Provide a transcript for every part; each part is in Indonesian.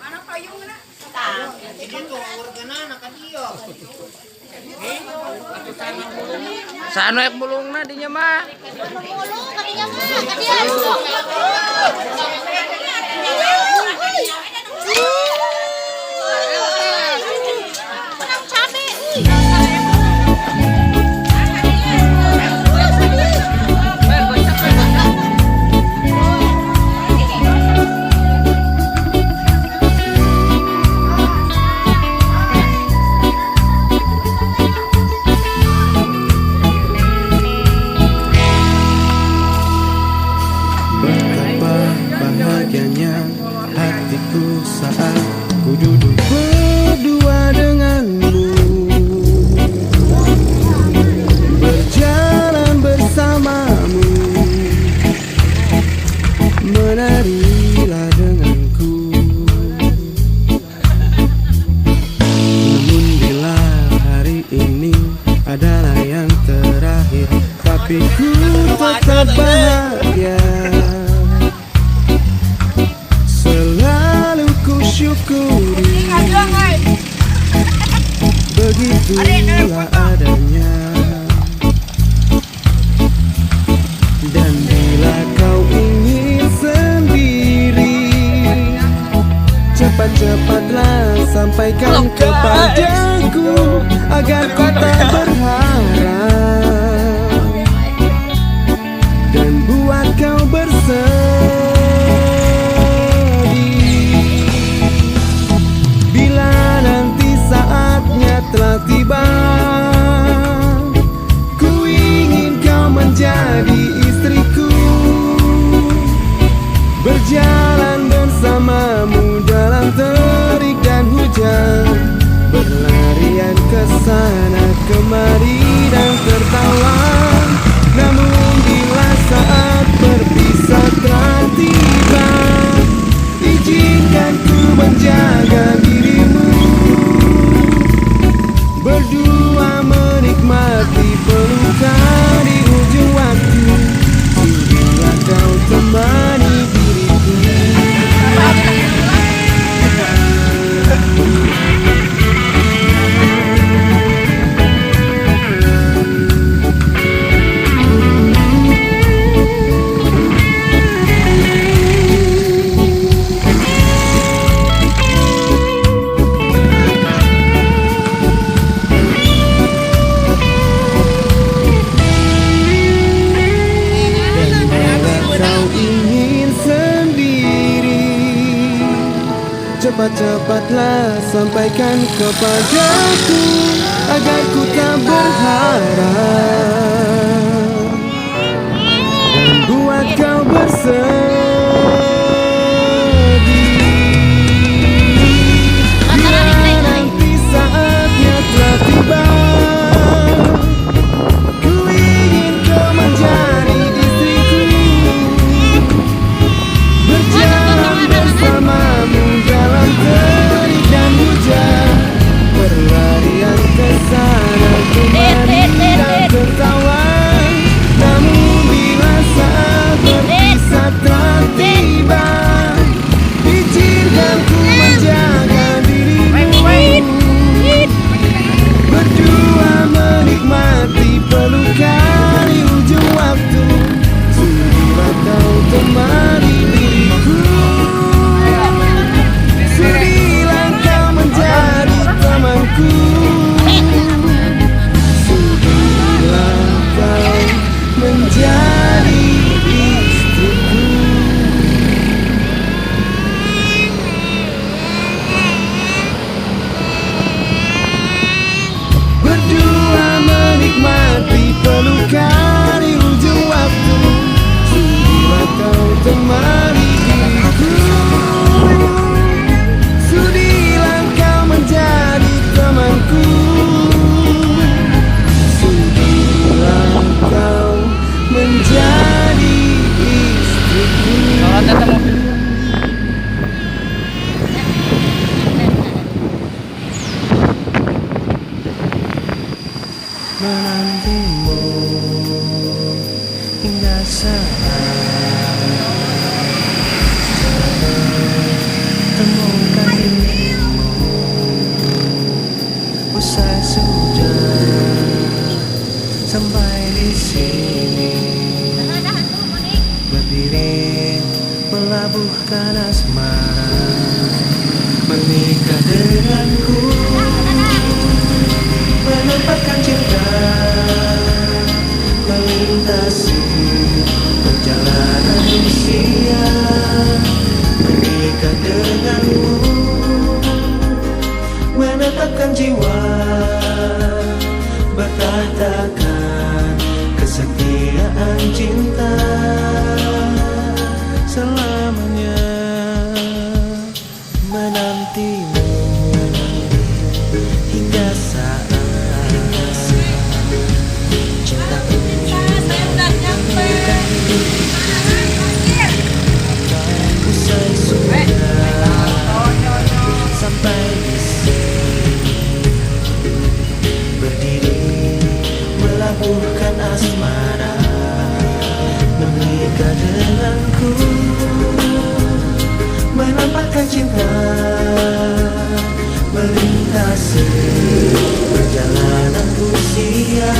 Mana payungnya? Saan naik mulungna dinya mah? Mulung kadinya mah, kadinya. Menang cabe. Hatiku saat ku duduk berdua denganmu, berjalan bersamamu, menarilah denganku. Namun bila hari ini adalah yang terakhir, tapi ku tetap bahagia. Syukuri, begitulah adanya. Dan bila kau ingin sendiri, cepat-cepatlah sampaikan kepadaku agar ku tak berharap dan buat kau bersedih. Telah tiba, ku ingin kau menjadi istriku, berjalan bersamamu dalam terik dan hujan, berlarian ke sana kemari dan tertawa. Namun bila saat berpisah telah tiba, izinkan ku menjaga dirimu, berdua menikmati pelukan di ujung waktu. Sudahlah kau temani diriku. Cepat-cepatlah sampaikan kepadaku agar ku tak berharap dan buat kau bersedih. Bila nanti saatnya telah tiba, ku ingin kau menjadi istriku, berjalan bersamamu dalam terik dan hujan, berlarian ke sana kemari dan tertawa. Namun bila saat berpisah perasaan. Temukan dirimu. Usai sudah sampai di sini, berdiri melabuhkan asmara, menikah denganku, menempatkan cinta, melintasi perjalanan usia, menikah denganmu, menetapkan jiwa, bertahtakan kesetiaan cinta selamanya, menantimu hingga saat cintaku usai sudah sampai di sini, berdiri melabuhkan asmara, menikah denganku, menampakkan cinta, melintasi perjalanan usia,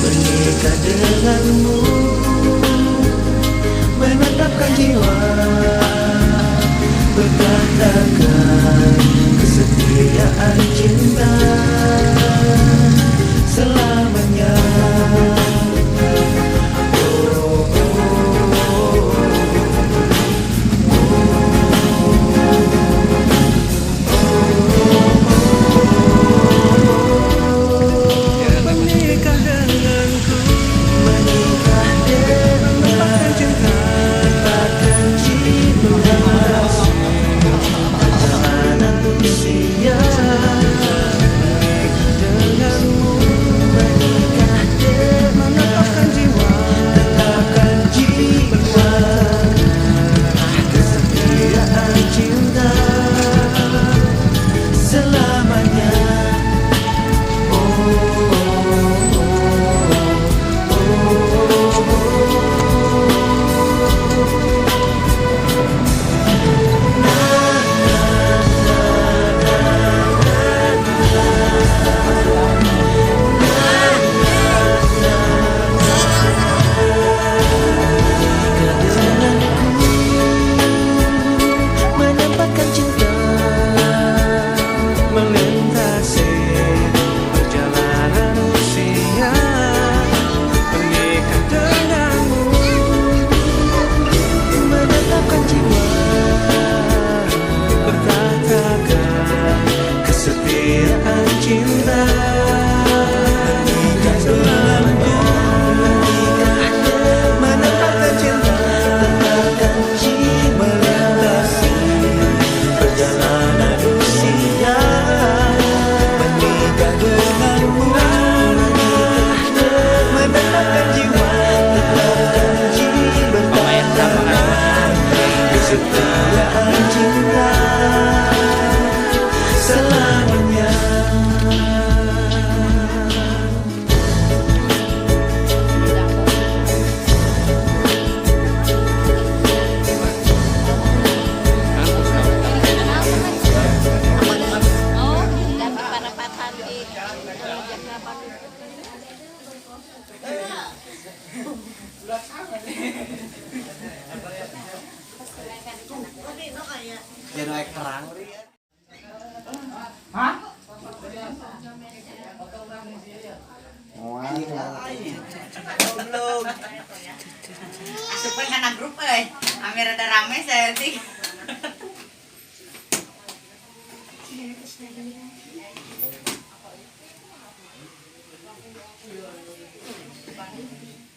menikah denganmu, menetapkan jiwa, berkatakan kesetiaan cinta selamanya. Menikah denganku, menikah dengan cinta, takkan cinta, perjalanan usia, menikah denganmu, menikah dengan jiwa, tetapkan jiwa, kesetiaan cinta selamanya. Menempatkan cinta, melintasi perjalanan usia, menikah denganmu, menetapkan jiwa, berkatakan kesetiaan cinta selamanya. Menetapkan cinta, tetapkan jiwa, melintasi perjalanan usia, menikah denganmu, menetapkan jiwa, tetapkan jiwa, berkatakan kesetiaan cinta selamanya. Supaya anak grup Amir ada rame saya sih.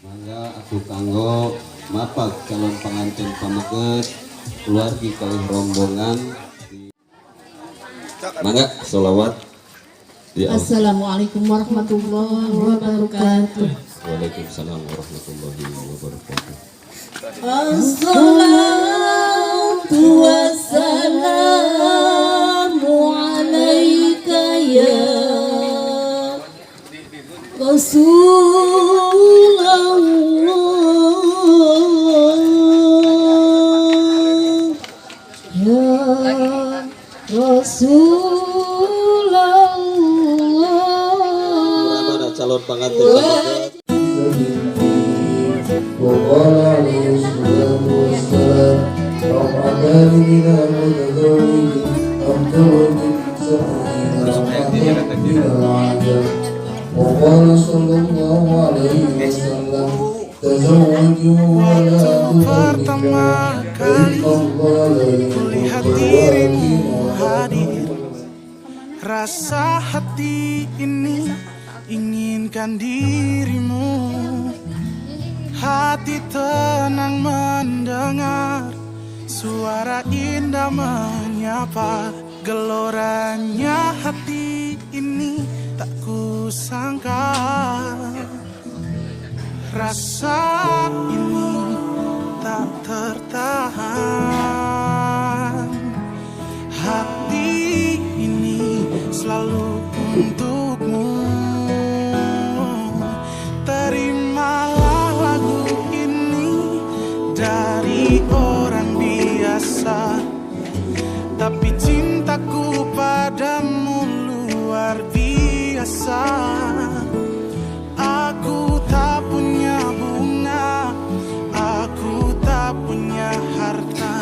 Mangga aku kanggo mapak calon pengantin pameget keluargi kalih rombongan. Mangga sholawat. Assalamualaikum warahmatullahi wabarakatuh. Waalaikumsalam warahmatullahi wabarakatuh. Assalatu wassalamu alaika ya Rasulullah. calon pengantin pamaget. Pertama kali kulihat dirimu hadir, rasa hati ini inginkan dirimu. Hati tenang mendengar suara indah menyapa. Geloranya hati ini tak kusangka. Rasa ini tak tertahan. Hati ini selalu untukmu. Terimalah lagu ini dari orang biasa, tapi cintaku padamu luar biasa. Aku tak punya bunga, aku tak punya harta.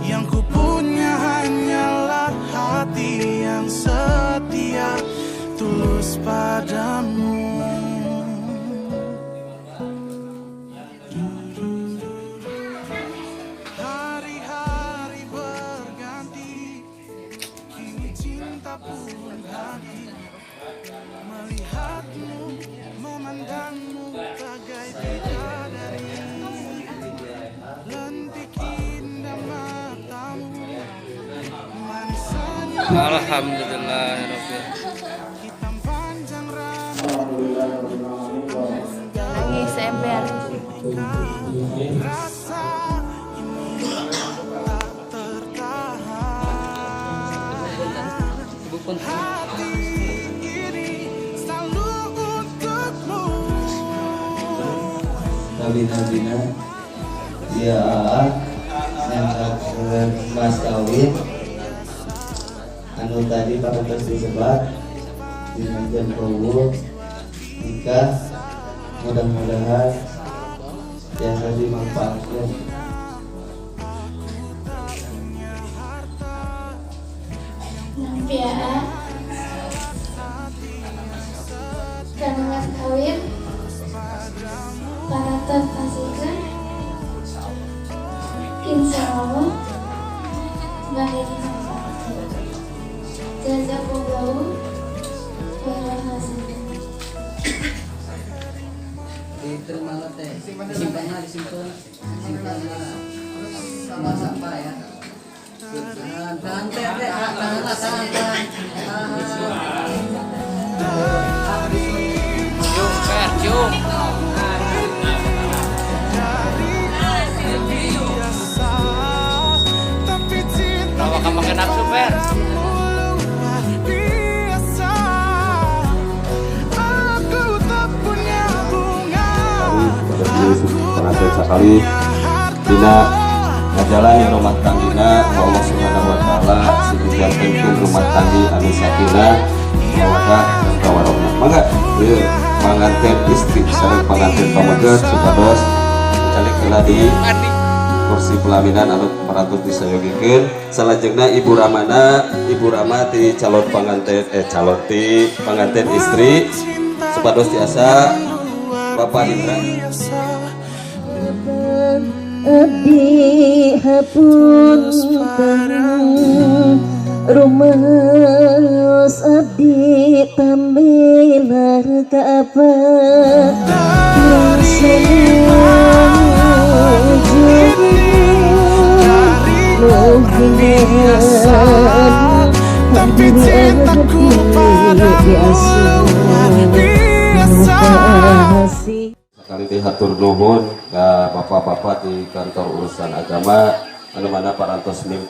Yang ku punya hanyalah hati yang setia, tulus padamu. Hari-hari berganti, kini cinta pun hadir. Melihatmu, memandangmu bagai bidadari. Lentik indah matamu, manisannya Alhamdulillahirabbil hitam panjang rambut. Lagi sember. Rasa ini tak tertahan. Hati ini selalu untukmu. Nabina ya yang mas kawin anu tadi parantos disebat dinantian prowo nikah, mudah-mudahan yang tadi manfaatkan. Nampia karena mas kawin para terkasihkan, insya Allah baik manfaat. Jazakallahu khairan hasanah. Diterima teh, disimpan sama sampah ya. Tahan teh, tahan. cium. Bawa kamu ke nafsu, Fer. Pengantin sekali dina ngajalani rumah tanggina Allah Subhanahu wa taala sibukkan penting rumah tanggi anu sakinah mawaddah dan warahmah. Mangga ieu panganten istri sareng panganten pamaget supados mencalik heula di kursi pelaminan anu parantos disayogikeun. Salajengna Ibu Rama ti calon panganten istri supados tiasa Bapak Indra. Abdi hapun rumas abdi tambelar ka apa tapi cintaku padamu luar biasa. Kali ini hatur nuhun ke bapak-bapak di kantor urusan agama anu mana parantos